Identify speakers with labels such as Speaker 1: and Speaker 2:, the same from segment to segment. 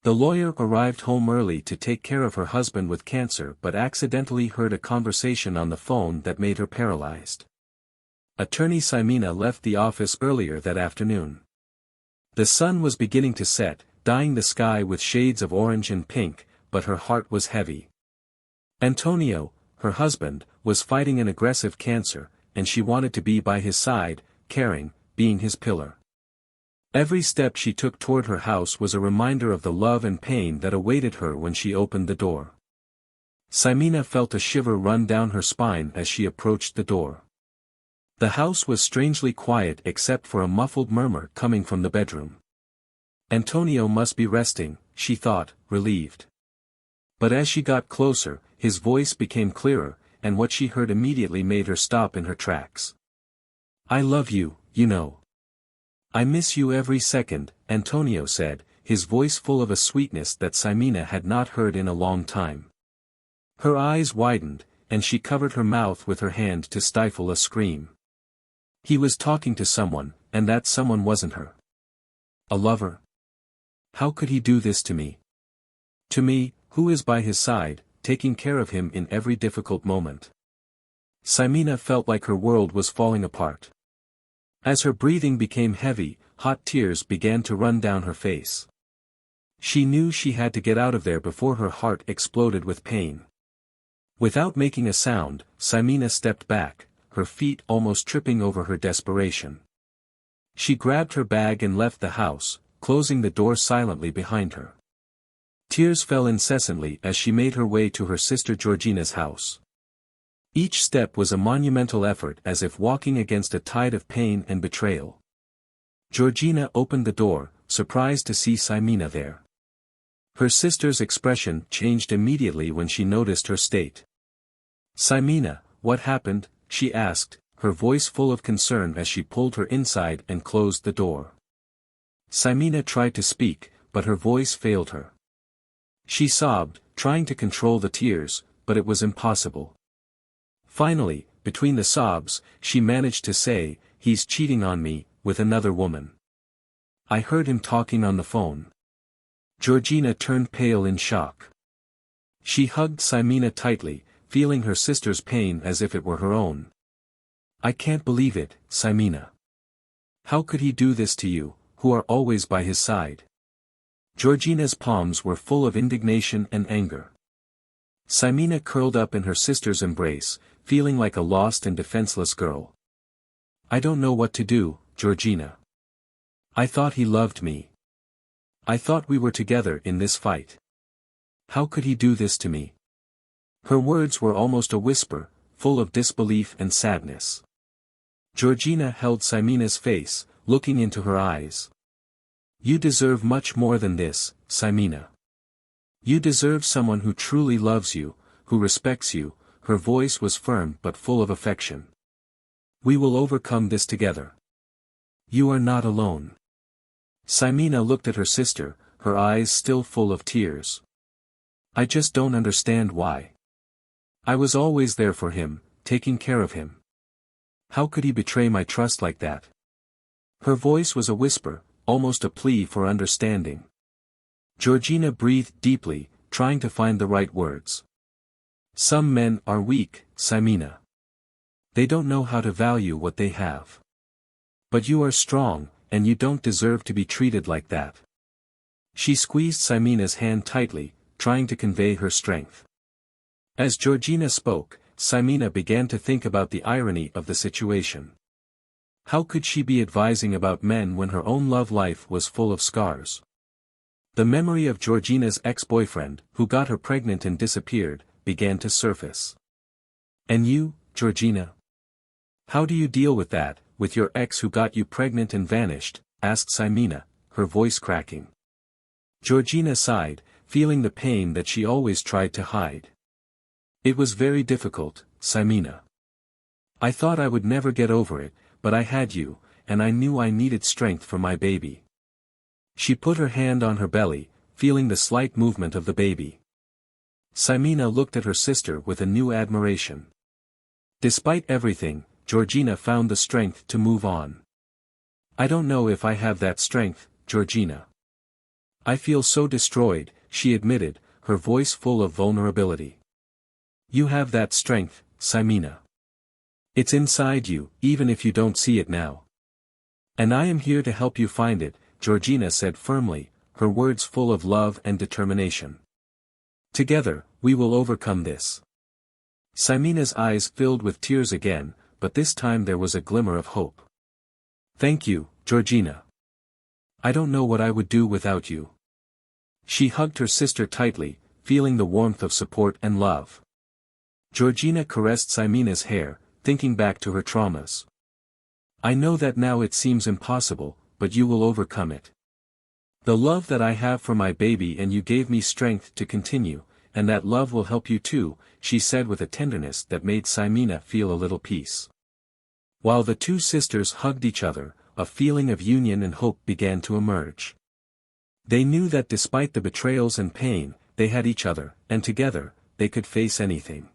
Speaker 1: The lawyer arrived home early to take care of her husband with cancer but accidentally heard a conversation on the phone that made her paralyzed. Attorney Simina left the office earlier that afternoon. The sun was beginning to set, dyeing the sky with shades of orange and pink, but her heart was heavy. Antonio, her husband, was fighting an aggressive cancer, and she wanted to be by his side, caring, being his pillar. Every step she took toward her house was a reminder of the love and pain that awaited her when she opened the door. Simina felt a shiver run down her spine as she approached the door. The house was strangely quiet except for a muffled murmur coming from the bedroom. Antonio must be resting, she thought, relieved. But as she got closer, his voice became clearer, and what she heard immediately made her stop in her tracks. "I love you, you know. I miss you every second," Antonio said, his voice full of a sweetness that Simina had not heard in a long time. Her eyes widened, and she covered her mouth with her hand to stifle a scream. He was talking to someone, and that someone wasn't her. A lover? How could he do this to me? To me, who is by his side, taking care of him in every difficult moment. Simina felt like her world was falling apart. As her breathing became heavy, hot tears began to run down her face. She knew she had to get out of there before her heart exploded with pain. Without making a sound, Simina stepped back, her feet almost tripping over her desperation. She grabbed her bag and left the house, closing the door silently behind her. Tears fell incessantly as she made her way to her sister Georgina's house. Each step was a monumental effort, as if walking against a tide of pain and betrayal. Georgina opened the door, surprised to see Simina there. Her sister's expression changed immediately when she noticed her state. "Simina, what happened?" she asked, her voice full of concern as she pulled her inside and closed the door. Simina tried to speak, but her voice failed her. She sobbed, trying to control the tears, but it was impossible. Finally, between the sobs, she managed to say, "He's cheating on me, with another woman. I heard him talking on the phone." Georgina turned pale in shock. She hugged Simina tightly, feeling her sister's pain as if it were her own. "I can't believe it, Simina. How could he do this to you, who are always by his side?" Georgina's palms were full of indignation and anger. Simina curled up in her sister's embrace, feeling like a lost and defenseless girl. "I don't know what to do, Georgina. I thought he loved me. I thought we were together in this fight. How could he do this to me?" Her words were almost a whisper, full of disbelief and sadness. Georgina held Simina's face, looking into her eyes. "You deserve much more than this, Simina. You deserve someone who truly loves you, who respects you." Her voice was firm but full of affection. "We will overcome this together. You are not alone." Simina looked at her sister, her eyes still full of tears. "I just don't understand why. I was always there for him, taking care of him. How could he betray my trust like that?" Her voice was a whisper, almost a plea for understanding. Georgina breathed deeply, trying to find the right words. "Some men are weak, Simina. They don't know how to value what they have. But you are strong, and you don't deserve to be treated like that." She squeezed Simina's hand tightly, trying to convey her strength. As Georgina spoke, Simina began to think about the irony of the situation. How could she be advising about men when her own love life was full of scars? The memory of Georgina's ex-boyfriend, who got her pregnant and disappeared, began to surface. "And you, Georgina? How do you deal with that, with your ex who got you pregnant and vanished?" asked Simina, her voice cracking. Georgina sighed, feeling the pain that she always tried to hide. "It was very difficult, Simina. I thought I would never get over it, but I had you, and I knew I needed strength for my baby." She put her hand on her belly, feeling the slight movement of the baby. Simina looked at her sister with a new admiration. Despite everything, Georgina found the strength to move on. "I don't know if I have that strength, Georgina. I feel so destroyed, she admitted, her voice full of vulnerability. You have that strength, Simina. It's inside you, even if you don't see it now. And I am here to help you find it, Georgina said firmly, her words full of love and determination. Together, we will overcome this. Simina's eyes filled with tears again, but this time there was a glimmer of hope. Thank you, Georgina. I don't know what I would do without you. She hugged her sister tightly, feeling the warmth of support and love. Georgina caressed Simina's hair, thinking back to her traumas. I know that now it seems impossible, but you will overcome it. The love that I have for my baby and you gave me strength to continue, and that love will help you too, she said with a tenderness that made Simina feel a little peace. While the two sisters hugged each other, a feeling of union and hope began to emerge. They knew that despite the betrayals and pain, they had each other, and together, they could face anything.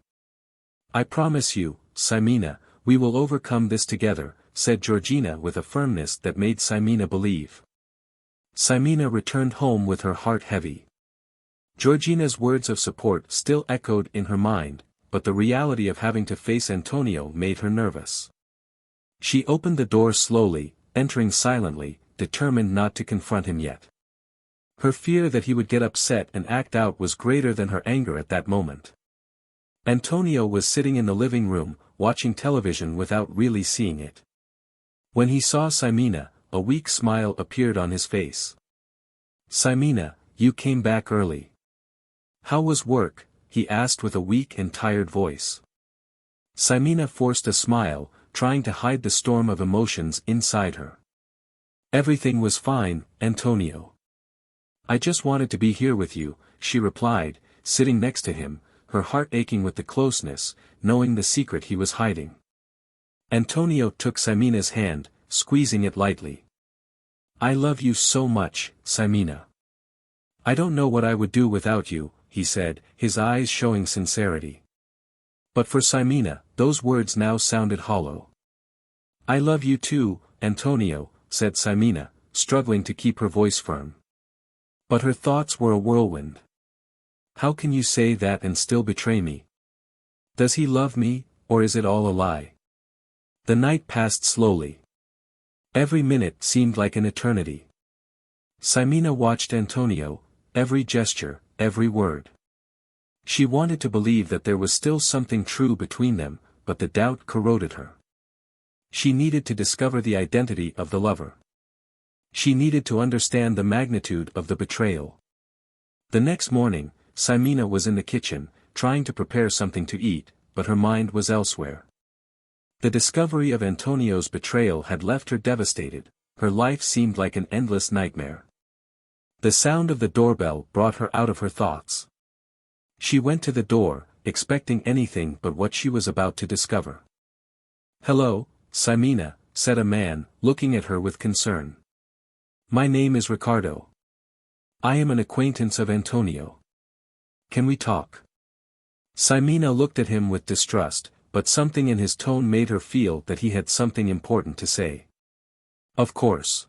Speaker 1: I promise you, Simina, we will overcome this together, said Georgina with a firmness that made Simina believe. Simina returned home with her heart heavy. Georgina's words of support still echoed in her mind, but the reality of having to face Antonio made her nervous. She opened the door slowly, entering silently, determined not to confront him yet. Her fear that he would get upset and act out was greater than her anger at that moment. Antonio was sitting in the living room, watching television without really seeing it. When he saw Simina, a weak smile appeared on his face. Simina, you came back early. How was work? He asked with a weak and tired voice. Simina forced a smile, trying to hide the storm of emotions inside her. Everything was fine, Antonio. I just wanted to be here with you, she replied, sitting next to him, her heart aching with the closeness, knowing the secret he was hiding. Antonio took Simina's hand, squeezing it lightly. I love you so much, Simina. I don't know what I would do without you, he said, his eyes showing sincerity. But for Simina, those words now sounded hollow. I love you too, Antonio, said Simina, struggling to keep her voice firm. But her thoughts were a whirlwind. How can you say that and still betray me? Does he love me, or is it all a lie? The night passed slowly. Every minute seemed like an eternity. Simina watched Antonio, every gesture, every word. She wanted to believe that there was still something true between them, but the doubt corroded her. She needed to discover the identity of the lover. She needed to understand the magnitude of the betrayal. The next morning, Simina was in the kitchen, trying to prepare something to eat, but her mind was elsewhere. The discovery of Antonio's betrayal had left her devastated, her life seemed like an endless nightmare. The sound of the doorbell brought her out of her thoughts. She went to the door, expecting anything but what she was about to discover. Hello, Simina, said a man, looking at her with concern. My name is Ricardo. I am an acquaintance of Antonio. Can we talk? Simina looked at him with distrust, but something in his tone made her feel that he had something important to say. Of course.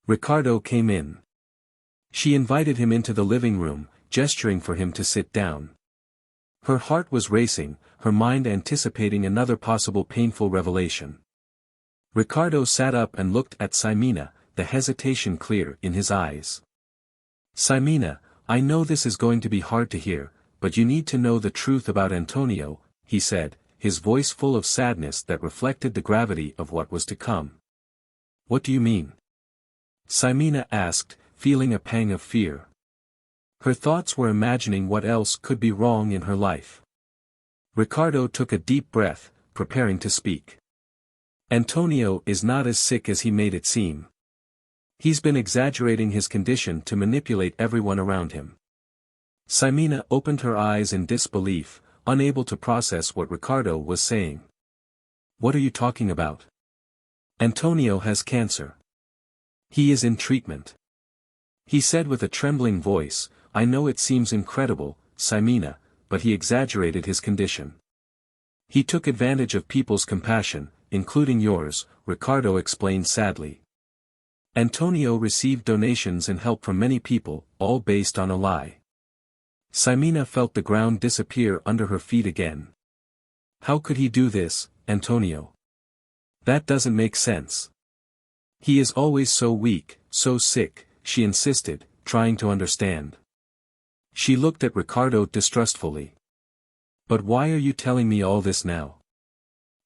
Speaker 1: Ricardo came in. She invited him into the living room, gesturing for him to sit down. Her heart was racing, her mind anticipating another possible painful revelation. Ricardo sat up and looked at Simina, the hesitation clear in his eyes. Simina, I know this is going to be hard to hear, but you need to know the truth about Antonio, he said, his voice full of sadness that reflected the gravity of what was to come. What do you mean? Simina asked, feeling a pang of fear. Her thoughts were imagining what else could be wrong in her life. Ricardo took a deep breath, preparing to speak. Antonio is not as sick as he made it seem. He's been exaggerating his condition to manipulate everyone around him. Simina opened her eyes in disbelief, unable to process what Ricardo was saying. What are you talking about? Antonio has cancer. He is in treatment. He said with a trembling voice, I know it seems incredible, Simina, but he exaggerated his condition. He took advantage of people's compassion, including yours, Ricardo explained sadly. Antonio received donations and help from many people, all based on a lie. Ximena felt the ground disappear under her feet again. How could he do this, Antonio? That doesn't make sense. He is always so weak, so sick, she insisted, trying to understand. She looked at Ricardo distrustfully. But why are you telling me all this now?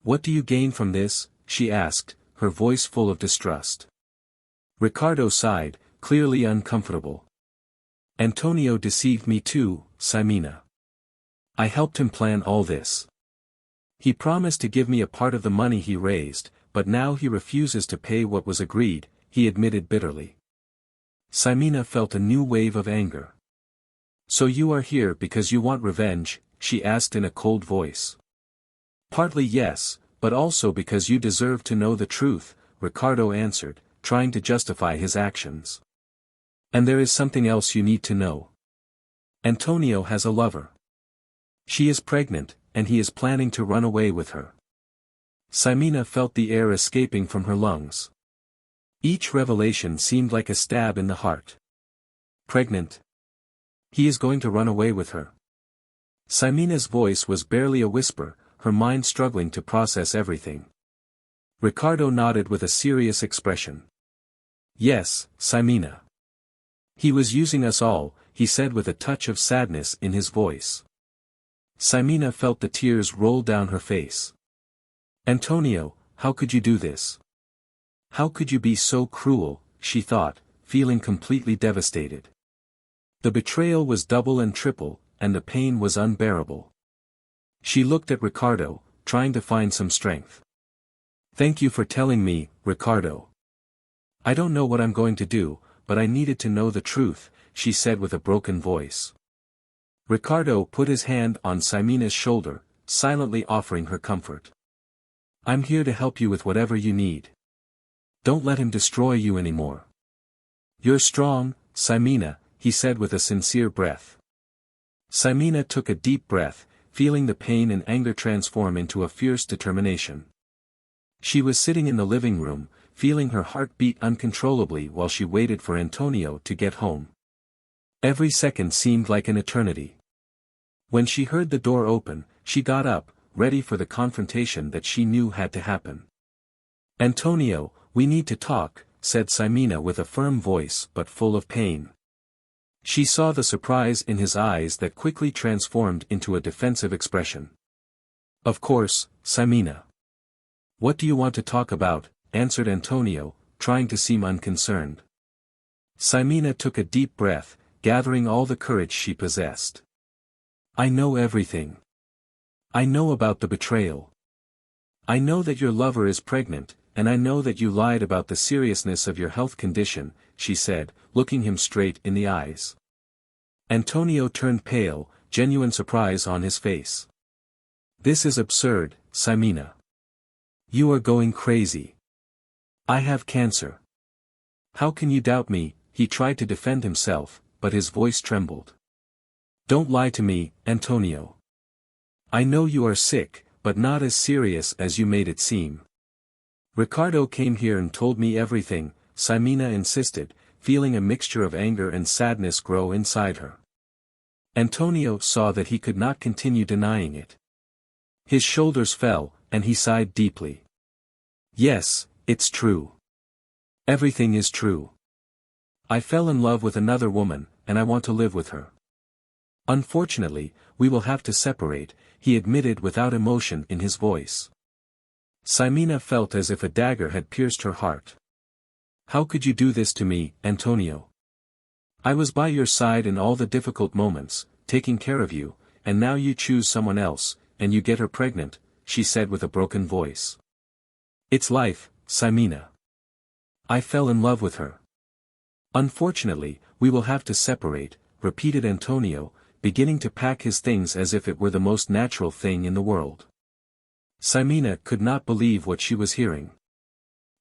Speaker 1: What do you gain from this? She asked, her voice full of distrust. Ricardo sighed, clearly uncomfortable. Antonio deceived me too, Ximena. I helped him plan all this. He promised to give me a part of the money he raised, but now he refuses to pay what was agreed, he admitted bitterly. Ximena felt a new wave of anger. So you are here because you want revenge? She asked in a cold voice. Partly yes, but also because you deserve to know the truth, Ricardo answered, trying to justify his actions. And there is something else you need to know. Antonio has a lover. She is pregnant, and he is planning to run away with her. Ximena felt the air escaping from her lungs. Each revelation seemed like a stab in the heart. Pregnant? He is going to run away with her. Ximena's voice was barely a whisper, her mind struggling to process everything. Ricardo nodded with a serious expression. Yes, Ximena. He was using us all, he said with a touch of sadness in his voice. Ximena felt the tears roll down her face. Antonio, how could you do this? How could you be so cruel, she thought, feeling completely devastated. The betrayal was double and triple, and the pain was unbearable. She looked at Ricardo, trying to find some strength. Thank you for telling me, Ricardo. I don't know what I'm going to do, but I needed to know the truth, she said with a broken voice. Ricardo put his hand on Ximena's shoulder, silently offering her comfort. I'm here to help you with whatever you need. Don't let him destroy you anymore. You're strong, Ximena, he said with a sincere breath. Ximena took a deep breath, feeling the pain and anger transform into a fierce determination. She was sitting in the living room, feeling her heart beat uncontrollably while she waited for Antonio to get home. Every second seemed like an eternity. When she heard the door open, she got up, ready for the confrontation that she knew had to happen. Antonio, we need to talk, said Ximena with a firm voice but full of pain. She saw the surprise in his eyes that quickly transformed into a defensive expression. Of course, Ximena. What do you want to talk about? Answered Antonio, trying to seem unconcerned. Ximena took a deep breath, gathering all the courage she possessed. I know everything. I know about the betrayal. I know that your lover is pregnant, and I know that you lied about the seriousness of your health condition, she said, looking him straight in the eyes. Antonio turned pale, genuine surprise on his face. This is absurd, Ximena. You are going crazy. I have cancer. How can you doubt me? He tried to defend himself, but his voice trembled. Don't lie to me, Antonio. I know you are sick, but not as serious as you made it seem. Ricardo came here and told me everything, Ximena insisted, feeling a mixture of anger and sadness grow inside her. Antonio saw that he could not continue denying it. His shoulders fell, and he sighed deeply. Yes, it's true. Everything is true. I fell in love with another woman, and I want to live with her. Unfortunately, we will have to separate, he admitted without emotion in his voice. Ximena felt as if a dagger had pierced her heart. How could you do this to me, Antonio? I was by your side in all the difficult moments, taking care of you, and now you choose someone else, and you get her pregnant, she said with a broken voice. It's life, Ximena. I fell in love with her. Unfortunately, we will have to separate, repeated Antonio, beginning to pack his things as if it were the most natural thing in the world. Ximena could not believe what she was hearing.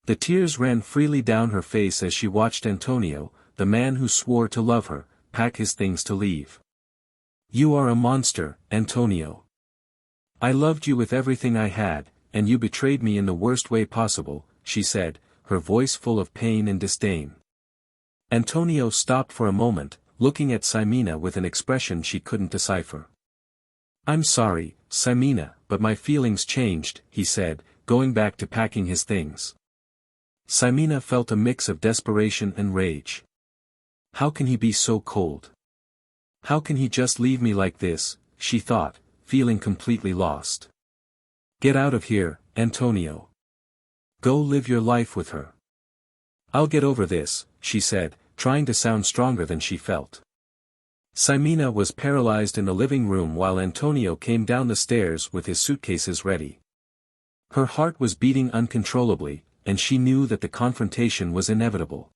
Speaker 1: The tears ran freely down her face as she watched Antonio, the man who swore to love her, pack his things to leave. You are a monster, Antonio. I loved you with everything I had, and you betrayed me in the worst way possible, she said, her voice full of pain and disdain. Antonio stopped for a moment, looking at Ximena with an expression she couldn't decipher. "I'm sorry, Ximena, but my feelings changed," he said, going back to packing his things. Ximena felt a mix of desperation and rage. How can he be so cold? How can he just leave me like this, she thought, feeling completely lost. "Get out of here, Antonio. Go live your life with her." "I'll get over this," she said, trying to sound stronger than she felt. Ximena was paralyzed in the living room while Antonio came down the stairs with his suitcases ready. Her heart was beating uncontrollably, and she knew that the confrontation was inevitable.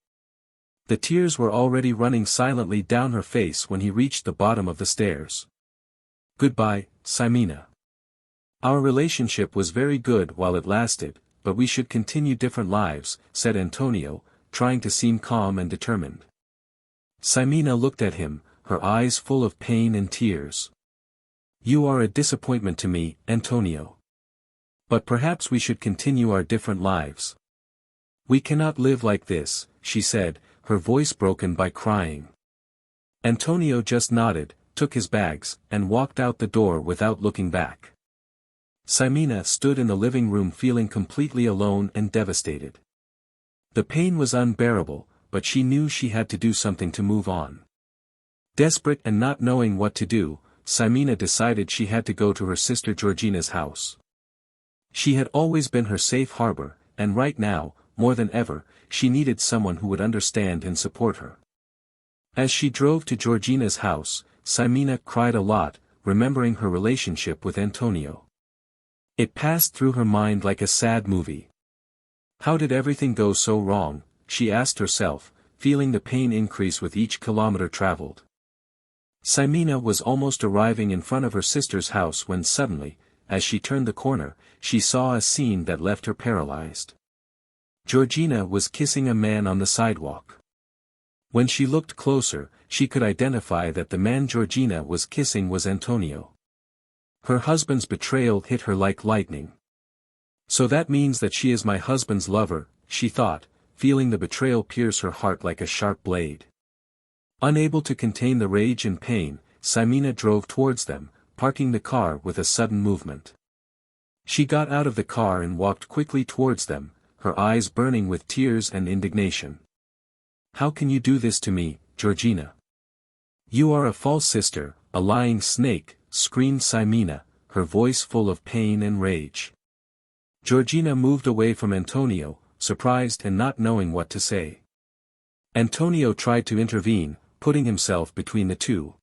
Speaker 1: The tears were already running silently down her face when he reached the bottom of the stairs. "Goodbye, Ximena. Our relationship was very good while it lasted, but we should continue different lives," said Antonio, trying to seem calm and determined. Ximena looked at him, her eyes full of pain and tears. "You are a disappointment to me, Antonio. But perhaps we should continue our different lives. We cannot live like this," she said, her voice broken by crying. Antonio just nodded, took his bags, and walked out the door without looking back. Ximena stood in the living room feeling completely alone and devastated. The pain was unbearable, but she knew she had to do something to move on. Desperate and not knowing what to do, Ximena decided she had to go to her sister Georgina's house. She had always been her safe harbor, and right now, more than ever, she needed someone who would understand and support her. As she drove to Georgina's house, Ximena cried a lot, remembering her relationship with Antonio. It passed through her mind like a sad movie. How did everything go so wrong, she asked herself, feeling the pain increase with each kilometer traveled. Ximena was almost arriving in front of her sister's house when suddenly, as she turned the corner, she saw a scene that left her paralyzed. Georgina was kissing a man on the sidewalk. When she looked closer, she could identify that the man Georgina was kissing was Antonio. Her husband's betrayal hit her like lightning. "So that means that she is my husband's lover," she thought, feeling the betrayal pierce her heart like a sharp blade. Unable to contain the rage and pain, Ximena drove towards them, parking the car with a sudden movement. She got out of the car and walked quickly towards them, her eyes burning with tears and indignation. "How can you do this to me, Georgina? You are a false sister, a lying snake," screamed Ximena, her voice full of pain and rage. Georgina moved away from Antonio, surprised and not knowing what to say. Antonio tried to intervene, putting himself between the two.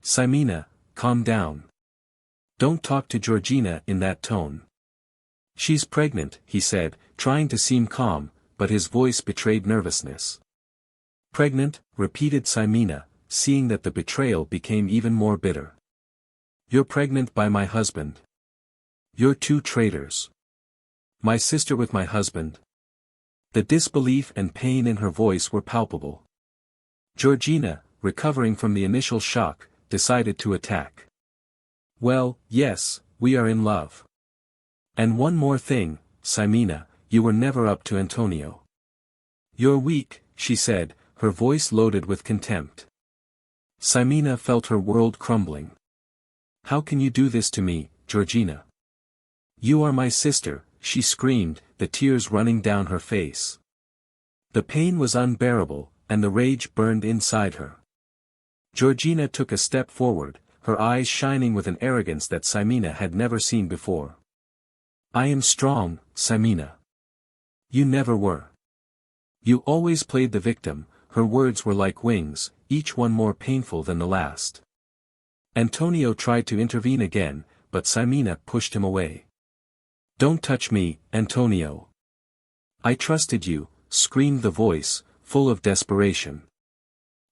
Speaker 1: "Ximena, calm down. Don't talk to Georgina in that tone. She's pregnant," he said, trying to seem calm, but his voice betrayed nervousness. "Pregnant?" repeated Ximena, seeing that the betrayal became even more bitter. "You're pregnant by my husband. You're two traitors. My sister with my husband." The disbelief and pain in her voice were palpable. Georgina, recovering from the initial shock, decided to attack. "Well, yes, we are in love. And one more thing, Ximena, you were never up to Antonio. You're weak," she said, her voice loaded with contempt. Ximena felt her world crumbling. "How can you do this to me, Georgina? You are my sister," she screamed, the tears running down her face. The pain was unbearable, and the rage burned inside her. Georgina took a step forward, her eyes shining with an arrogance that Ximena had never seen before. "I am strong, Ximena. You never were. You always played the victim." Her words were like wings, each one more painful than the last. Antonio tried to intervene again, but Ximena pushed him away. "Don't touch me, Antonio. I trusted you," screamed the voice, full of desperation.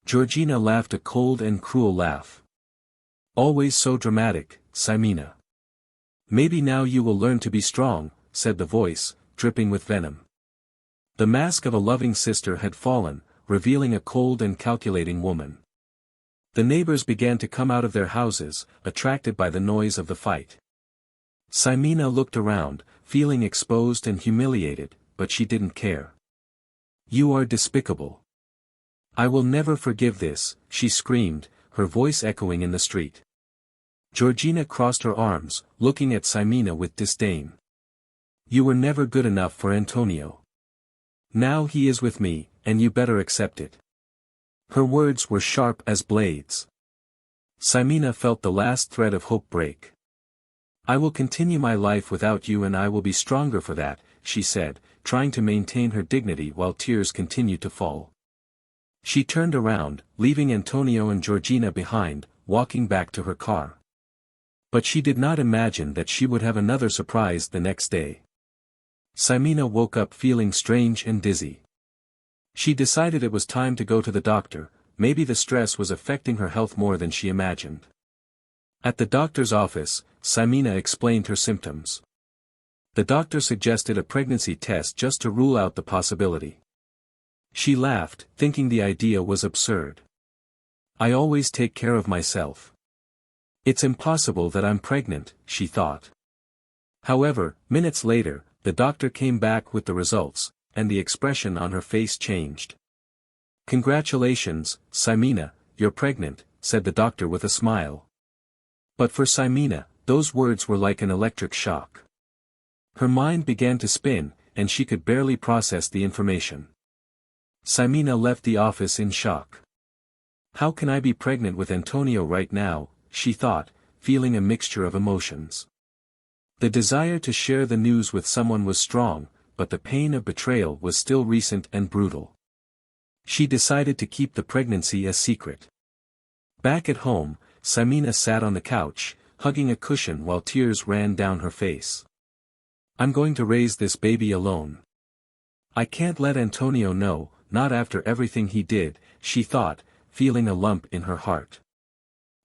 Speaker 1: Georgina laughed a cold and cruel laugh. "Always so dramatic, Ximena. Maybe now you will learn to be strong," said the voice, dripping with venom. The mask of a loving sister had fallen, revealing a cold and calculating woman. The neighbors began to come out of their houses, attracted by the noise of the fight. Ximena looked around, feeling exposed and humiliated, but she didn't care. "You are despicable. I will never forgive this," she screamed, her voice echoing in the street. Georgina crossed her arms, looking at Ximena with disdain. "You were never good enough for Antonio. Now he is with me, and you better accept it." Her words were sharp as blades. Ximena felt the last thread of hope break. "I will continue my life without you and I will be stronger for that," she said, trying to maintain her dignity while tears continued to fall. She turned around, leaving Antonio and Georgina behind, walking back to her car. But she did not imagine that she would have another surprise the next day. Ximena woke up feeling strange and dizzy. She decided it was time to go to the doctor. Maybe the stress was affecting her health more than she imagined. At the doctor's office, Ximena explained her symptoms. The doctor suggested a pregnancy test just to rule out the possibility. She laughed, thinking the idea was absurd. "I always take care of myself. It's impossible that I'm pregnant," she thought. However, minutes later, the doctor came back with the results, and the expression on her face changed. "Congratulations, Ximena, you're pregnant," said the doctor with a smile. But for Ximena, those words were like an electric shock. Her mind began to spin, and she could barely process the information. Ximena left the office in shock. "How can I be pregnant with Antonio right now?" she thought, feeling a mixture of emotions. The desire to share the news with someone was strong, but the pain of betrayal was still recent and brutal. She decided to keep the pregnancy a secret. Back at home, Ximena sat on the couch, hugging a cushion while tears ran down her face. "I'm going to raise this baby alone. I can't let Antonio know, not after everything he did," she thought, feeling a lump in her heart.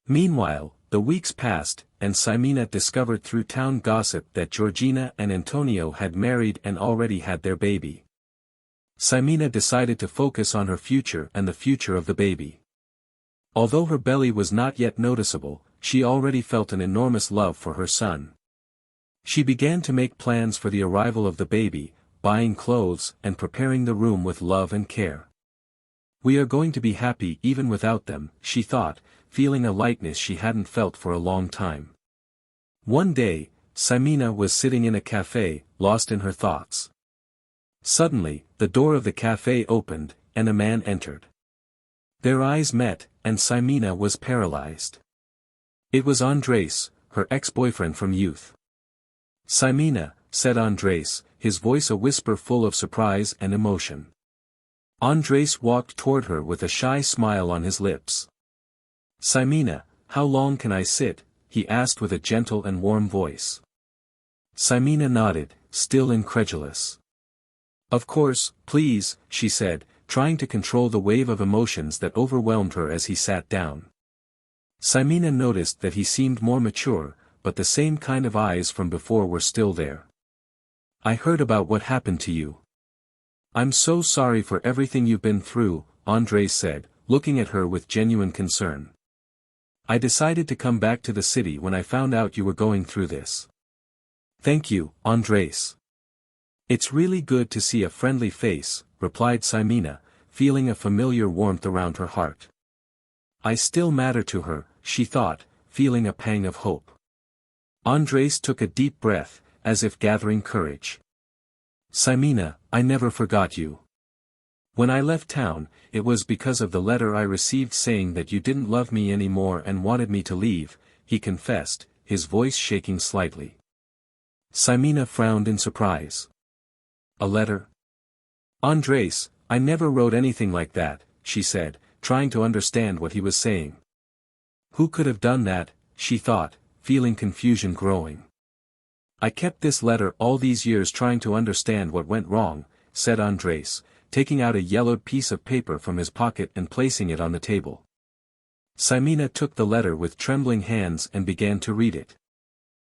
Speaker 1: Meanwhile, the weeks passed, and Ximena discovered through town gossip that Georgina and Antonio had married and already had their baby. Ximena decided to focus on her future and the future of the baby. Although her belly was not yet noticeable, she already felt an enormous love for her son. She began to make plans for the arrival of the baby, buying clothes and preparing the room with love and care. "We are going to be happy even without them," she thought, feeling a lightness she hadn't felt for a long time. One day, Ximena was sitting in a cafe, lost in her thoughts. Suddenly, the door of the cafe opened, and a man entered. Their eyes met, and Ximena was paralyzed. It was Andres, her ex-boyfriend from youth. "Ximena," said Andres, his voice a whisper full of surprise and emotion. Andres walked toward her with a shy smile on his lips. "Ximena, how long can I sit?" he asked with a gentle and warm voice. Ximena nodded, still incredulous. "Of course, please," she said, trying to control the wave of emotions that overwhelmed her as he sat down. Ximena noticed that he seemed more mature, but the same kind of eyes from before were still there. "I heard about what happened to you. I'm so sorry for everything you've been through," Andres said, looking at her with genuine concern. "I decided to come back to the city when I found out you were going through this." "Thank you, Andres. It's really good to see a friendly face," replied Ximena, feeling a familiar warmth around her heart. "I still matter to her," she thought, feeling a pang of hope. Andres took a deep breath, as if gathering courage. "Ximena, I never forgot you. When I left town, it was because of the letter I received saying that you didn't love me anymore and wanted me to leave," he confessed, his voice shaking slightly. Ximena frowned in surprise. "A letter? Andres, I never wrote anything like that," she said, trying to understand what he was saying. "Who could have done that?" she thought, feeling confusion growing. "I kept this letter all these years trying to understand what went wrong," said Andres, taking out a yellowed piece of paper from his pocket and placing it on the table. Ximena took the letter with trembling hands and began to read it.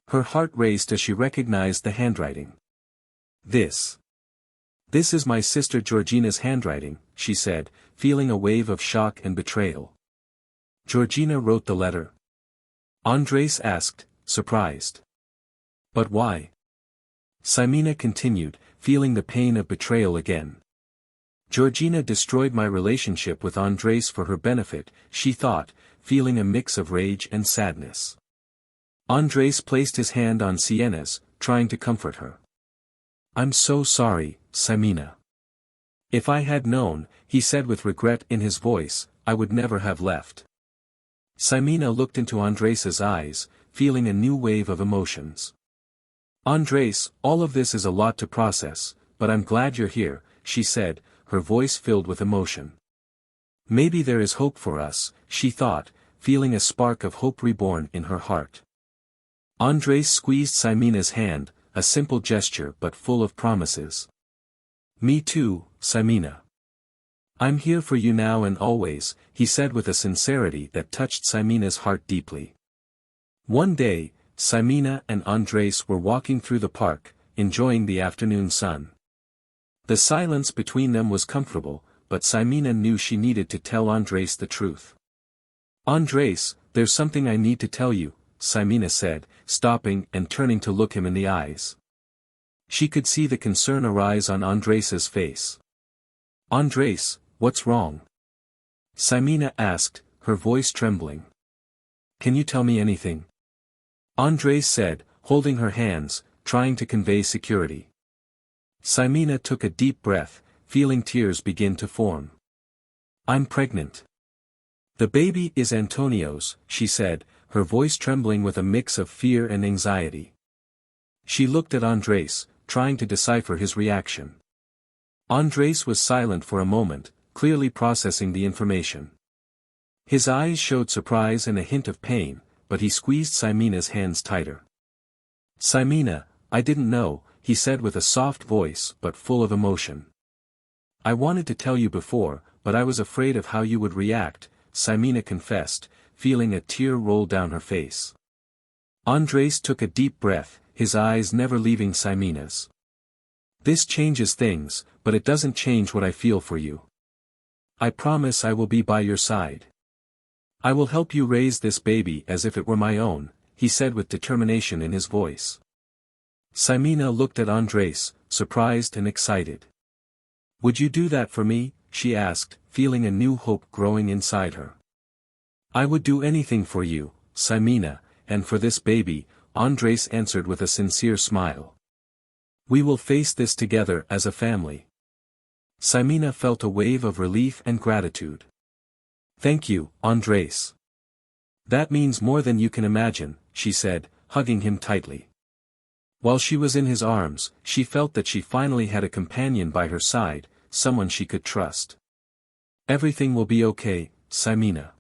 Speaker 1: Her heart raced as she recognized the handwriting. This is my sister Georgina's handwriting," she said, feeling a wave of shock and betrayal. "Georgina wrote the letter?" Andres asked, surprised. "But why?" Ximena continued, feeling the pain of betrayal again. Georgina destroyed my relationship with Andres for her benefit, she thought, feeling a mix of rage and sadness. Andres placed his hand on Siena's, trying to comfort her. "I'm so sorry, Ximena. If I had known," he said with regret in his voice, "I would never have left." Ximena looked into Andres's eyes, feeling a new wave of emotions. "Andres, all of this is a lot to process, but I'm glad you're here," she said, her voice filled with emotion. Maybe there is hope for us, she thought, feeling a spark of hope reborn in her heart. Andres squeezed Ximena's hand, a simple gesture but full of promises. "Me too, Ximena. I'm here for you now and always," he said with a sincerity that touched Ximena's heart deeply. One day, Ximena and Andres were walking through the park, enjoying the afternoon sun. The silence between them was comfortable, but Ximena knew she needed to tell Andres the truth. "Andres, there's something I need to tell you," Ximena said, stopping and turning to look him in the eyes. She could see the concern arise on Andres's face. "Andres, what's wrong?" Ximena asked, her voice trembling. "Can you tell me anything?" Andres said, holding her hands, trying to convey security. Ximena took a deep breath, feeling tears begin to form. "I'm pregnant. The baby is Antonio's," she said, her voice trembling with a mix of fear and anxiety. She looked at Andres, trying to decipher his reaction. Andres was silent for a moment, clearly processing the information. His eyes showed surprise and a hint of pain, but he squeezed Ximena's hands tighter. "Ximena, I didn't know," he said with a soft voice but full of emotion. "I wanted to tell you before, but I was afraid of how you would react," Ximena confessed, feeling a tear roll down her face. Andres took a deep breath, his eyes never leaving Ximena's. "This changes things, but it doesn't change what I feel for you. I promise I will be by your side. I will help you raise this baby as if it were my own," he said with determination in his voice. Ximena looked at Andres, surprised and excited. "Would you do that for me?" she asked, feeling a new hope growing inside her. "I would do anything for you, Ximena, and for this baby," Andres answered with a sincere smile. "We will face this together as a family." Ximena felt a wave of relief and gratitude. "Thank you, Andres. That means more than you can imagine," she said, hugging him tightly. While she was in his arms, she felt that she finally had a companion by her side, someone she could trust. "Everything will be okay, Ximena.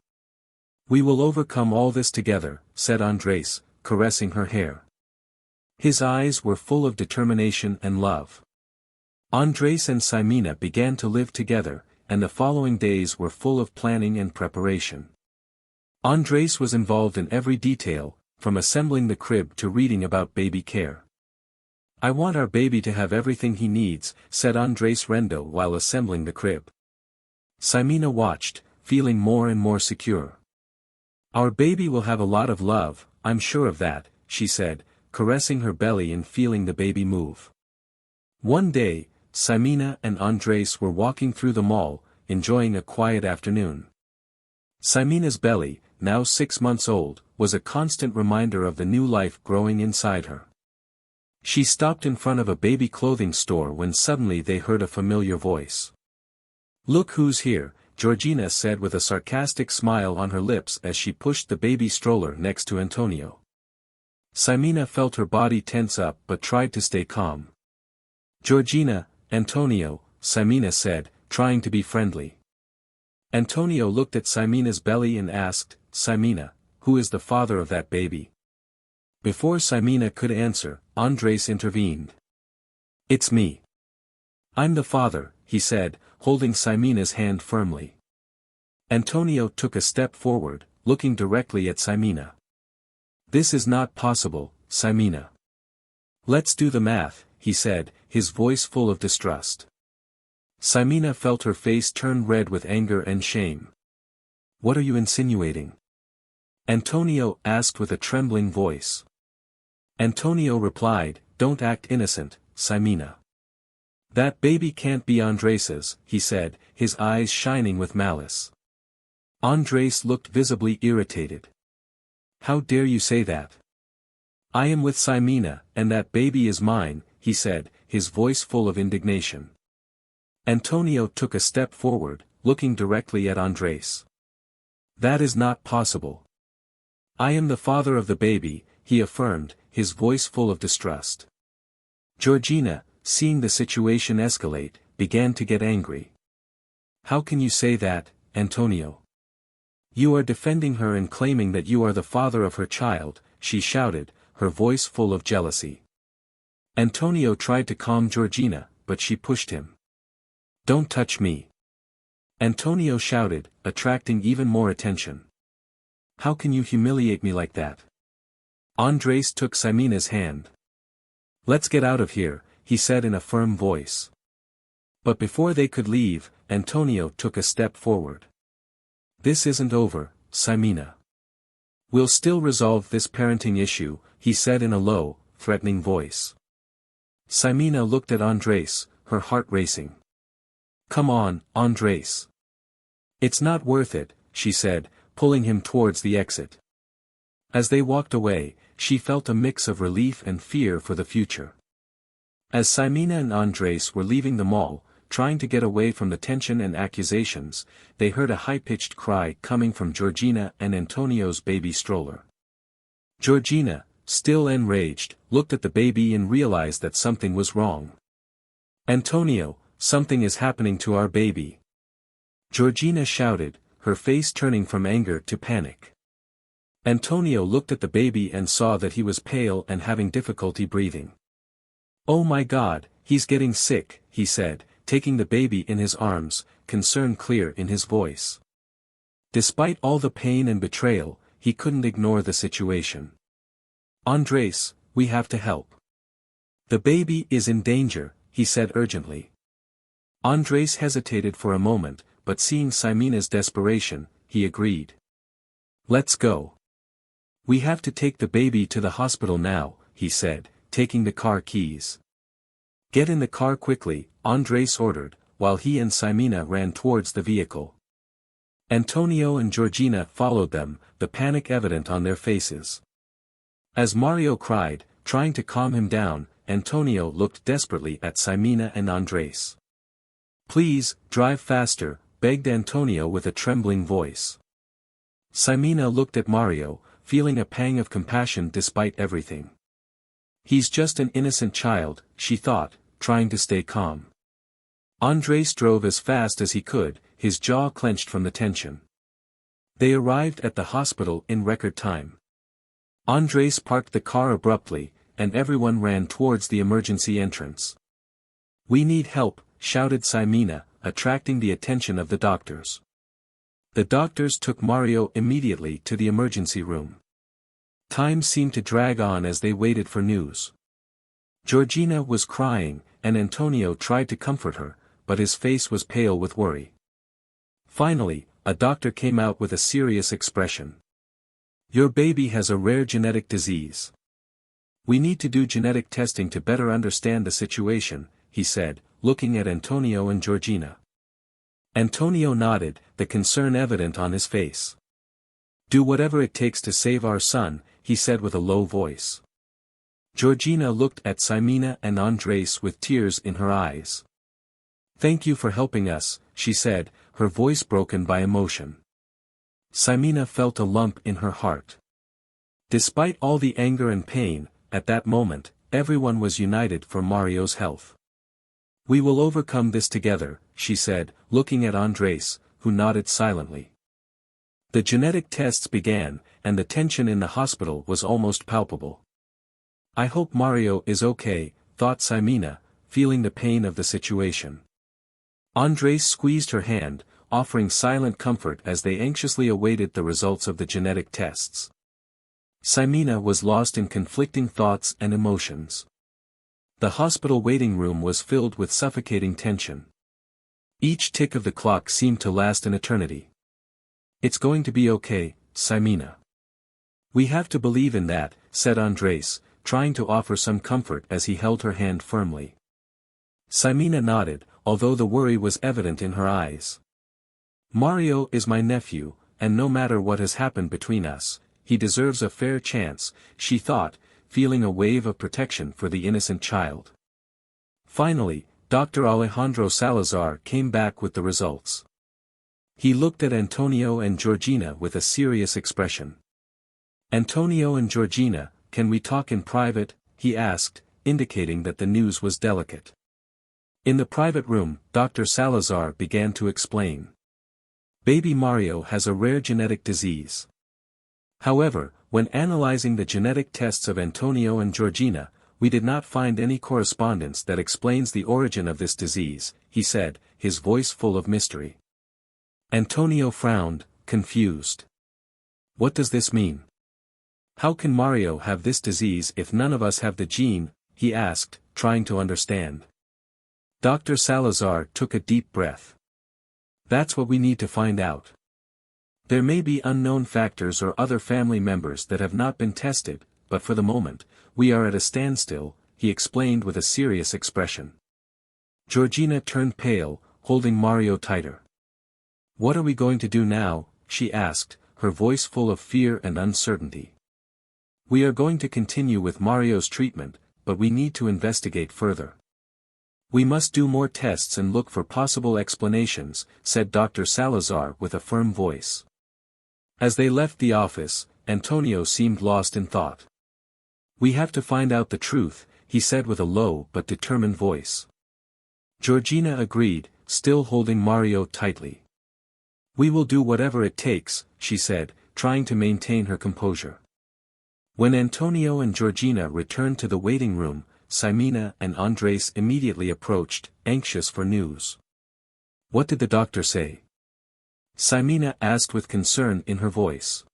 Speaker 1: We will overcome all this together," said Andres, caressing her hair. His eyes were full of determination and love. Andres and Ximena began to live together, and the following days were full of planning and preparation. Andres was involved in every detail, from assembling the crib to reading about baby care. "I want our baby to have everything he needs," said Andres Rendo while assembling the crib. Ximena watched, feeling more and more secure. "Our baby will have a lot of love, I'm sure of that," she said, caressing her belly and feeling the baby move. One day, Ximena and Andres were walking through the mall, enjoying a quiet afternoon. Ximena's belly, now 6 months old, was a constant reminder of the new life growing inside her. She stopped in front of a baby clothing store when suddenly they heard a familiar voice. "Look who's here," Georgina said with a sarcastic smile on her lips as she pushed the baby stroller next to Antonio. Ximena felt her body tense up but tried to stay calm. "Georgina, Antonio," Ximena said, trying to be friendly. Antonio looked at Ximena's belly and asked, "Ximena, who is the father of that baby?" Before Ximena could answer, Andres intervened. "It's me. I'm the father," he said, holding Ximena's hand firmly. Antonio took a step forward, looking directly at Ximena. "This is not possible, Ximena. Let's do the math," he said, his voice full of distrust. Ximena felt her face turn red with anger and shame. "What are you insinuating?" Antonio asked with a trembling voice. Antonio replied, "Don't act innocent, Ximena. That baby can't be Andres's, he said, his eyes shining with malice. Andres looked visibly irritated. How dare you say that? I am with Ximena, and that baby is mine, he said, his voice full of indignation. Antonio took a step forward, looking directly at Andres. That is not possible. I am the father of the baby, he affirmed, his voice full of distrust. Georgina, seeing the situation escalate, began to get angry. How can you say that, Antonio? You are defending her and claiming that you are the father of her child, she shouted, her voice full of jealousy. Antonio tried to calm Georgina, but she pushed him. Don't touch me. Antonio shouted, attracting even more attention. How can you humiliate me like that? Andres took Ximena's hand. Let's get out of here, he said in a firm voice. But before they could leave, Antonio took a step forward. This isn't over, Ximena. We'll still resolve this parenting issue, he said in a low, threatening voice. Ximena looked at Andres, her heart racing. Come on, Andres. It's not worth it, she said, pulling him towards the exit. As they walked away, she felt a mix of relief and fear for the future. As Ximena and Andres were leaving the mall, trying to get away from the tension and accusations, they heard a high-pitched cry coming from Georgina and Antonio's baby stroller. Georgina, still enraged, looked at the baby and realized that something was wrong. Antonio, something is happening to our baby. Georgina shouted, her face turning from anger to panic. Antonio looked at the baby and saw that he was pale and having difficulty breathing. Oh my God, he's getting sick, he said, taking the baby in his arms, concern clear in his voice. Despite all the pain and betrayal, he couldn't ignore the situation. Andres, we have to help. The baby is in danger, he said urgently. Andres hesitated for a moment, but seeing Ximena's desperation, he agreed. Let's go. We have to take the baby to the hospital now, he said, taking the car keys. Get in the car quickly, Andres ordered, while he and Ximena ran towards the vehicle. Antonio and Georgina followed them, the panic evident on their faces. As Mario cried, trying to calm him down, Antonio looked desperately at Ximena and Andres. Please, drive faster, begged Antonio with a trembling voice. Ximena looked at Mario, feeling a pang of compassion despite everything. He's just an innocent child, she thought, trying to stay calm. Andres drove as fast as he could, his jaw clenched from the tension. They arrived at the hospital in record time. Andres parked the car abruptly, and everyone ran towards the emergency entrance. We need help, shouted Ximena, attracting the attention of the doctors. The doctors took Mario immediately to the emergency room. Time seemed to drag on as they waited for news. Georgina was crying, and Antonio tried to comfort her, but his face was pale with worry. Finally, a doctor came out with a serious expression. Your baby has a rare genetic disease. We need to do genetic testing to better understand the situation, he said, looking at Antonio and Georgina. Antonio nodded, the concern evident on his face. Do whatever it takes to save our son, he said with a low voice. Georgina looked at Ximena and Andres with tears in her eyes. Thank you for helping us, she said, her voice broken by emotion. Ximena felt a lump in her heart. Despite all the anger and pain, at that moment, everyone was united for Mario's health. We will overcome this together, she said, looking at Andres, who nodded silently. The genetic tests began, and the tension in the hospital was almost palpable. I hope Mario is okay, thought Ximena, feeling the pain of the situation. Andres squeezed her hand, offering silent comfort as they anxiously awaited the results of the genetic tests. Ximena was lost in conflicting thoughts and emotions. The hospital waiting room was filled with suffocating tension. Each tick of the clock seemed to last an eternity. It's going to be okay, Ximena. We have to believe in that, said Andres, trying to offer some comfort as he held her hand firmly. Ximena nodded, although the worry was evident in her eyes. Mario is my nephew, and no matter what has happened between us, he deserves a fair chance, she thought, feeling a wave of protection for the innocent child. Finally, Dr. Alejandro Salazar came back with the results. He looked at Antonio and Georgina with a serious expression. "Antonio and Georgina, can we talk in private?" he asked, indicating that the news was delicate. In the private room, Dr. Salazar began to explain. Baby Mario has a rare genetic disease. However, when analyzing the genetic tests of Antonio and Georgina, we did not find any correspondence that explains the origin of this disease, he said, his voice full of mystery. Antonio frowned, confused. What does this mean? How can Mario have this disease if none of us have the gene? He asked, trying to understand. Dr. Salazar took a deep breath. That's what we need to find out. There may be unknown factors or other family members that have not been tested, but for the moment, we are at a standstill, he explained with a serious expression. Georgina turned pale, holding Mario tighter. What are we going to do now? She asked, her voice full of fear and uncertainty. We are going to continue with Mario's treatment, but we need to investigate further. We must do more tests and look for possible explanations, said Dr. Salazar with a firm voice. As they left the office, Antonio seemed lost in thought. We have to find out the truth, he said with a low but determined voice. Georgina agreed, still holding Mario tightly. We will do whatever it takes, she said, trying to maintain her composure. When Antonio and Georgina returned to the waiting room, Ximena and Andres immediately approached, anxious for news. What did the doctor say? Ximena asked with concern in her voice.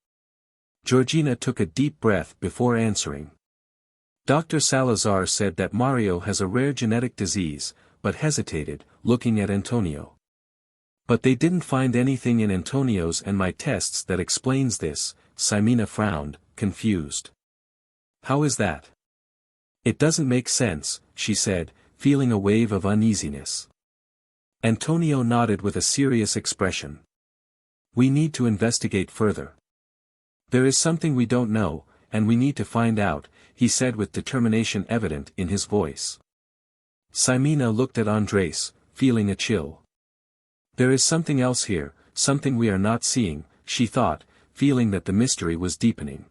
Speaker 1: Georgina took a deep breath before answering. Dr. Salazar said that Mario has a rare genetic disease, but hesitated, looking at Antonio. But they didn't find anything in Antonio's and my tests that explains this. Ximena frowned, confused. How is that? It doesn't make sense, she said, feeling a wave of uneasiness. Antonio nodded with a serious expression. We need to investigate further. There is something we don't know, and we need to find out, he said with determination evident in his voice. Ximena looked at Andres, feeling a chill. There is something else here, something we are not seeing, she thought, feeling that the mystery was deepening.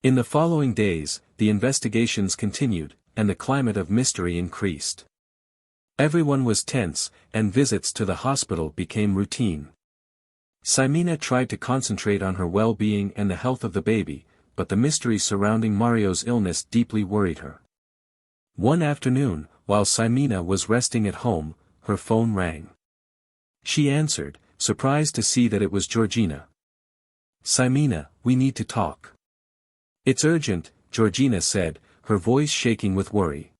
Speaker 1: In the following days, the investigations continued, and the climate of mystery increased. Everyone was tense, and visits to the hospital became routine. Ximena tried to concentrate on her well-being and the health of the baby, but the mystery surrounding Mario's illness deeply worried her. One afternoon, while Ximena was resting at home, her phone rang. She answered, surprised to see that it was Georgina. Ximena, we need to talk. It's urgent, Georgina said, her voice shaking with worry.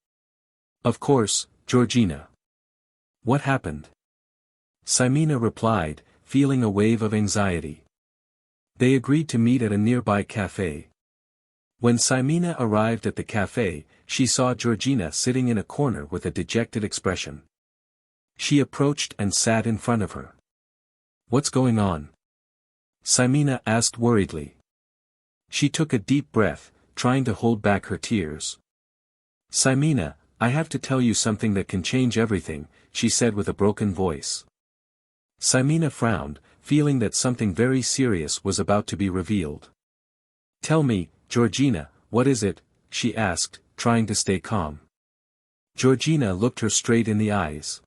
Speaker 1: Of course, Georgina. What happened? Ximena replied, feeling a wave of anxiety. They agreed to meet at a nearby cafe. When Ximena arrived at the cafe, she saw Georgina sitting in a corner with a dejected expression. She approached and sat in front of her. What's going on? Ximena asked worriedly. She took a deep breath, trying to hold back her tears. Ximena, I have to tell you something that can change everything, she said with a broken voice. Ximena frowned, feeling that something very serious was about to be revealed. Tell me, Georgina, what is it? She asked, trying to stay calm. Georgina looked her straight in the eyes.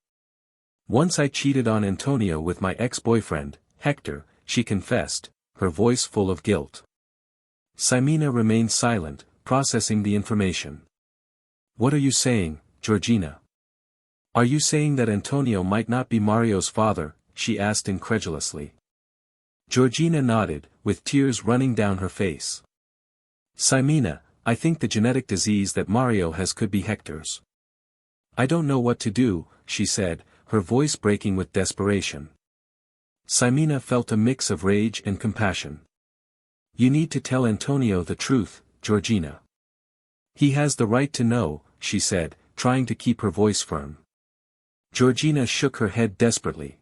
Speaker 1: Once I cheated on Antonio with my ex-boyfriend, Hector, she confessed, her voice full of guilt. Ximena remained silent, processing the information. What are you saying, Georgina? Are you saying that Antonio might not be Mario's father? She asked incredulously. Georgina nodded, with tears running down her face. Ximena, I think the genetic disease that Mario has could be Hector's. I don't know what to do, she said, her voice breaking with desperation. Ximena felt a mix of rage and compassion. You need to tell Antonio the truth, Georgina. He has the right to know, she said, trying to keep her voice firm. Georgina shook her head desperately.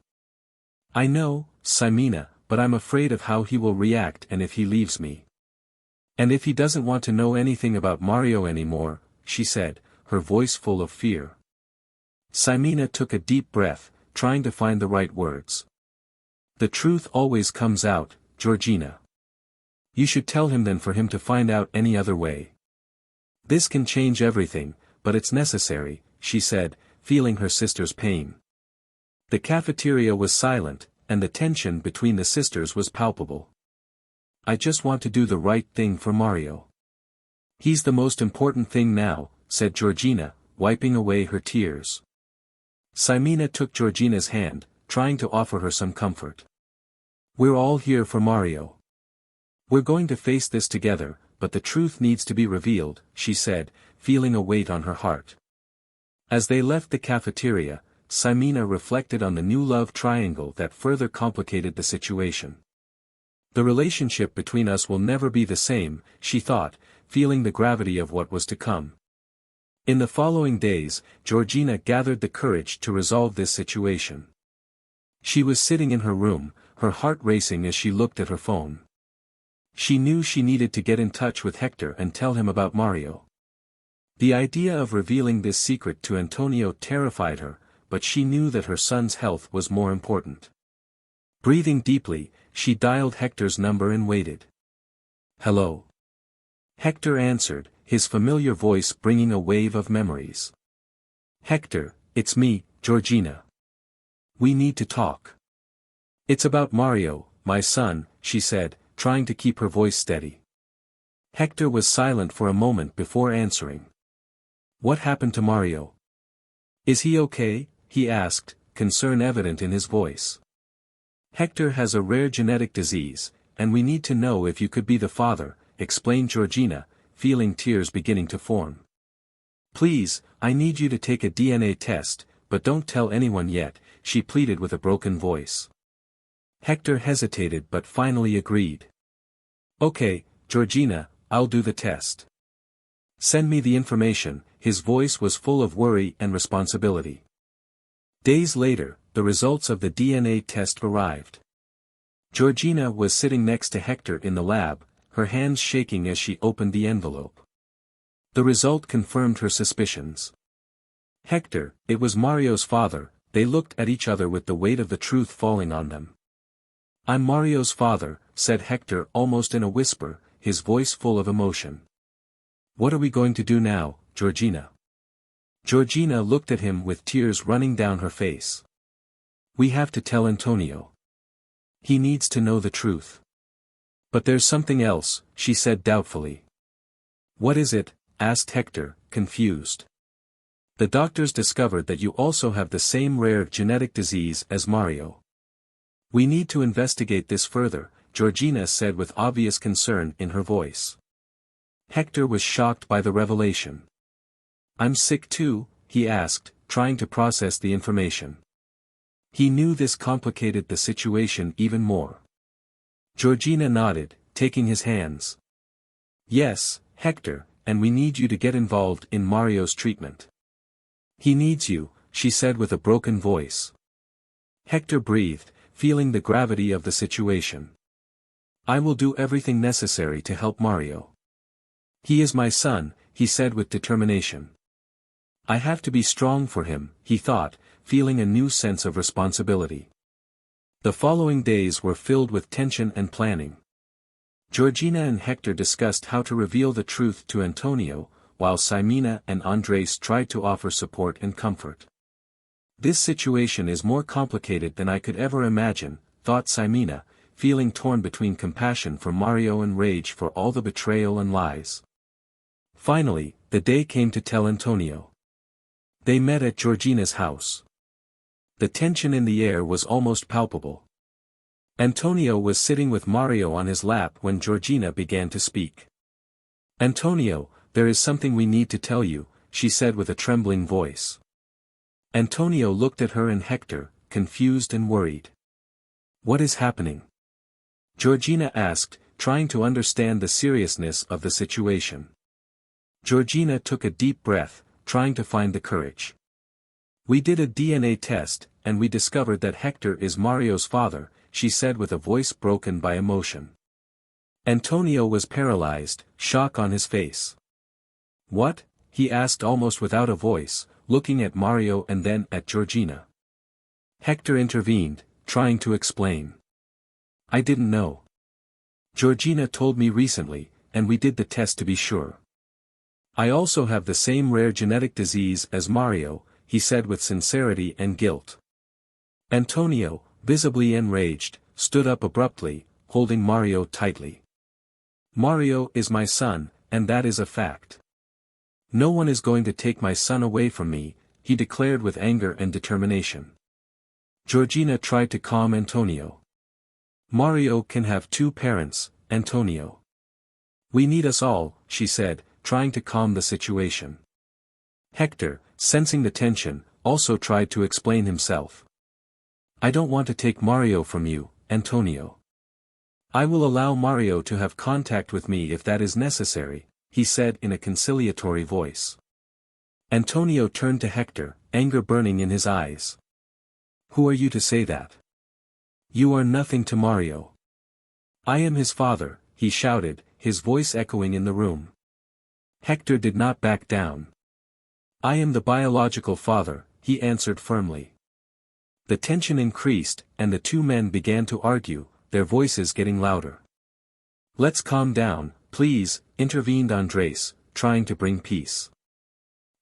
Speaker 1: I know, Ximena, but I'm afraid of how he will react and if he leaves me. And if he doesn't want to know anything about Mario anymore, she said, her voice full of fear. Ximena took a deep breath, trying to find the right words. The truth always comes out, Georgina. You should tell him then for him to find out any other way. This can change everything, but it's necessary, she said, feeling her sister's pain. The cafeteria was silent, and the tension between the sisters was palpable. I just want to do the right thing for Mario. He's the most important thing now, said Georgina, wiping away her tears. Ximena took Georgina's hand, trying to offer her some comfort. We're all here for Mario. We're going to face this together, but the truth needs to be revealed, she said, feeling a weight on her heart. As they left the cafeteria, Ximena reflected on the new love triangle that further complicated the situation. The relationship between us will never be the same, she thought, feeling the gravity of what was to come. In the following days, Georgina gathered the courage to resolve this situation. She was sitting in her room, her heart racing as she looked at her phone. She knew she needed to get in touch with Hector and tell him about Mario. The idea of revealing this secret to Antonio terrified her, but she knew that her son's health was more important. Breathing deeply, she dialed Hector's number and waited. Hello. Hector answered, his familiar voice bringing a wave of memories. Hector, it's me, Georgina. We need to talk. It's about Mario, my son, she said, trying to keep her voice steady. Hector was silent for a moment before answering. What happened to Mario? Is he okay? He asked, concern evident in his voice. Hector has a rare genetic disease, and we need to know if you could be the father, explained Georgina, feeling tears beginning to form. Please, I need you to take a DNA test, but don't tell anyone yet, she pleaded with a broken voice. Hector hesitated but finally agreed. Okay, Georgina, I'll do the test. Send me the information, his voice was full of worry and responsibility. Days later, the results of the DNA test arrived. Georgina was sitting next to Hector in the lab, her hands shaking as she opened the envelope. The result confirmed her suspicions. Hector, it was Mario's father, they looked at each other with the weight of the truth falling on them. I'm Mario's father, said Hector almost in a whisper, his voice full of emotion. What are we going to do now, Georgina? Georgina looked at him with tears running down her face. We have to tell Antonio. He needs to know the truth. But there's something else, she said doubtfully. What is it? Asked Hector, confused. The doctors discovered that you also have the same rare genetic disease as Mario. We need to investigate this further, Georgina said with obvious concern in her voice. Hector was shocked by the revelation. I'm sick too, he asked, trying to process the information. He knew this complicated the situation even more. Georgina nodded, taking his hands. Yes, Hector, and we need you to get involved in Mario's treatment. He needs you, she said with a broken voice. Hector breathed, feeling the gravity of the situation. I will do everything necessary to help Mario. He is my son, he said with determination. I have to be strong for him, he thought, feeling a new sense of responsibility. The following days were filled with tension and planning. Georgina and Hector discussed how to reveal the truth to Antonio, while Ximena and Andres tried to offer support and comfort. This situation is more complicated than I could ever imagine, thought Ximena, feeling torn between compassion for Mario and rage for all the betrayal and lies. Finally, the day came to tell Antonio. They met at Georgina's house. The tension in the air was almost palpable. Antonio was sitting with Mario on his lap when Georgina began to speak. Antonio, there is something we need to tell you, she said with a trembling voice. Antonio looked at her and Hector, confused and worried. What is happening? Georgina asked, trying to understand the seriousness of the situation. Georgina took a deep breath, trying to find the courage. We did a DNA test, and we discovered that Hector is Mario's father, she said with a voice broken by emotion. Antonio was paralyzed, shock on his face. What? He asked almost without a voice, looking at Mario and then at Georgina. Hector intervened, trying to explain. I didn't know. Georgina told me recently, and we did the test to be sure. I also have the same rare genetic disease as Mario, he said with sincerity and guilt. Antonio, visibly enraged, stood up abruptly, holding Mario tightly. Mario is my son, and that is a fact. No one is going to take my son away from me, he declared with anger and determination. Georgina tried to calm Antonio. Mario can have two parents, Antonio. We need us all, she said, trying to calm the situation. Hector, sensing the tension, also tried to explain himself. I don't want to take Mario from you, Antonio. I will allow Mario to have contact with me if that is necessary, he said in a conciliatory voice. Antonio turned to Hector, anger burning in his eyes. Who are you to say that? You are nothing to Mario. I am his father, he shouted, his voice echoing in the room. Hector did not back down. I am the biological father, he answered firmly. The tension increased, and the two men began to argue, their voices getting louder. Let's calm down, please, intervened Andres, trying to bring peace.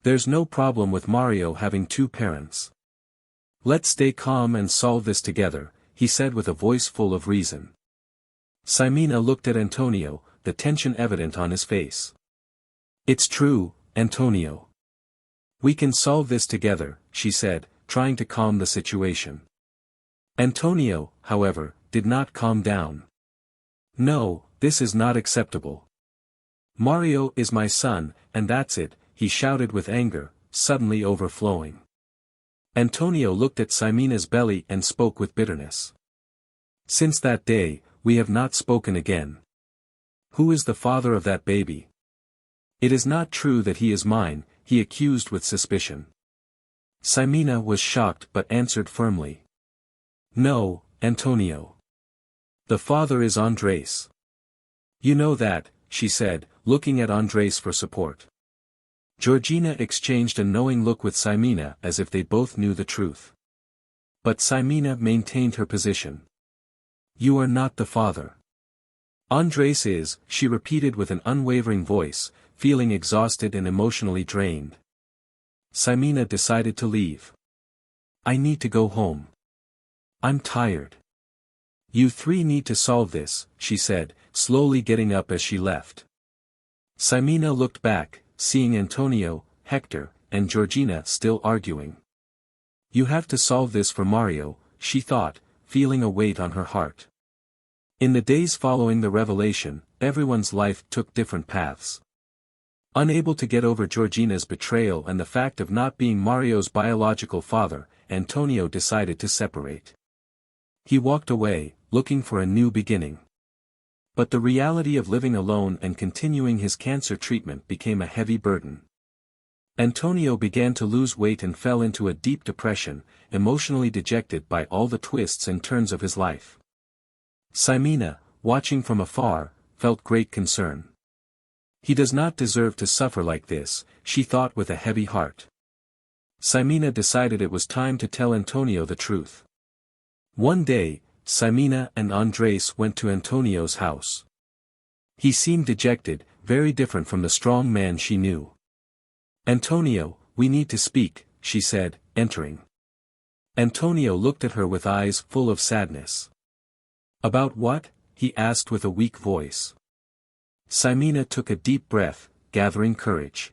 Speaker 1: There's no problem with Mario having two parents. Let's stay calm and solve this together, he said with a voice full of reason. Ximena looked at Antonio, the tension evident on his face. It's true, Antonio. We can solve this together, she said, trying to calm the situation. Antonio, however, did not calm down. No, this is not acceptable. Mario is my son, and that's it, he shouted with anger, suddenly overflowing. Antonio looked at Ximena's belly and spoke with bitterness. Since that day, we have not spoken again. Who is the father of that baby? It is not true that he is mine, he accused with suspicion. Ximena was shocked but answered firmly. No, Antonio. The father is Andres. You know that, she said, looking at Andres for support. Georgina exchanged a knowing look with Ximena as if they both knew the truth. But Ximena maintained her position. You are not the father. Andres is, she repeated with an unwavering voice, feeling exhausted and emotionally drained. Ximena decided to leave. I need to go home. I'm tired. You three need to solve this, she said, slowly getting up as she left. Ximena looked back, seeing Antonio, Hector, and Georgina still arguing. You have to solve this for Mario, she thought, feeling a weight on her heart. In the days following the revelation, everyone's life took different paths. Unable to get over Georgina's betrayal and the fact of not being Mario's biological father, Antonio decided to separate. He walked away, looking for a new beginning. But the reality of living alone and continuing his cancer treatment became a heavy burden. Antonio began to lose weight and fell into a deep depression, emotionally dejected by all the twists and turns of his life. Ximena, watching from afar, felt great concern. He does not deserve to suffer like this, she thought with a heavy heart. Ximena decided it was time to tell Antonio the truth. One day, Ximena and Andres went to Antonio's house. He seemed dejected, very different from the strong man she knew. Antonio, we need to speak, she said, entering. Antonio looked at her with eyes full of sadness. About what? He asked with a weak voice. Ximena took a deep breath, gathering courage.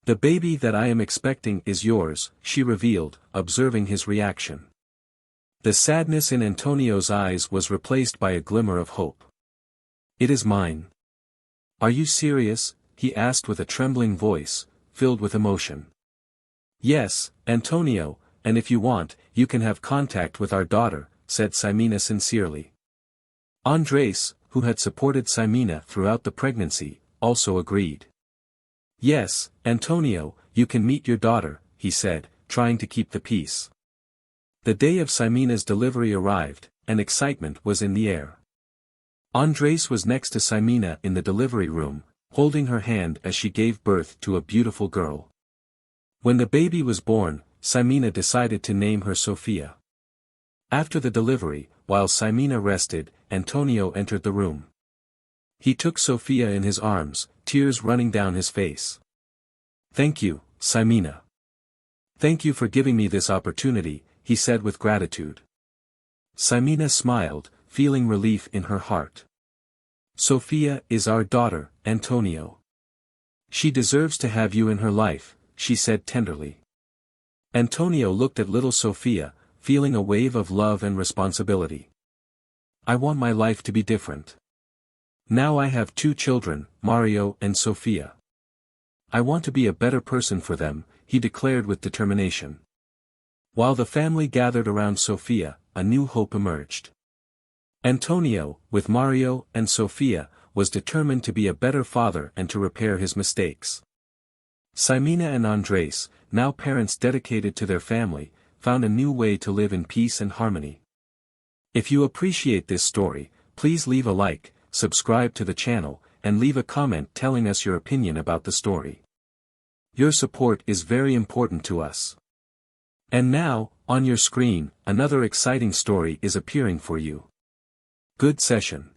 Speaker 1: The baby that I am expecting is yours, she revealed, observing his reaction. The sadness in Antonio's eyes was replaced by a glimmer of hope. It is mine. Are you serious? He asked with a trembling voice, filled with emotion. Yes, Antonio, and if you want, you can have contact with our daughter, said Ximena sincerely. Andres, who had supported Ximena throughout the pregnancy, also agreed. Yes, Antonio, you can meet your daughter, he said, trying to keep the peace. The day of Simina's delivery arrived, and excitement was in the air. Andres was next to Simina in the delivery room, holding her hand as she gave birth to a beautiful girl. When the baby was born, Simina decided to name her Sofia. After the delivery, while Simina rested, Antonio entered the room. He took Sofia in his arms, tears running down his face. "Thank you, Simina. Thank you for giving me this opportunity," he said with gratitude. Simina smiled, feeling relief in her heart. "Sofia is our daughter, Antonio. She deserves to have you in her life," she said tenderly. Antonio looked at little Sofia, feeling a wave of love and responsibility. "I want my life to be different. Now I have 2 children, Mario and Sofia. I want to be a better person for them," he declared with determination. While the family gathered around Sofia, a new hope emerged. Antonio, with Mario and Sofia, was determined to be a better father and to repair his mistakes. Simina and Andres, now parents dedicated to their family, found a new way to live in peace and harmony. If you appreciate this story, please leave a like, subscribe to the channel, and leave a comment telling us your opinion about the story. Your support is very important to us. And now, on your screen, another exciting story is appearing for you. Good session.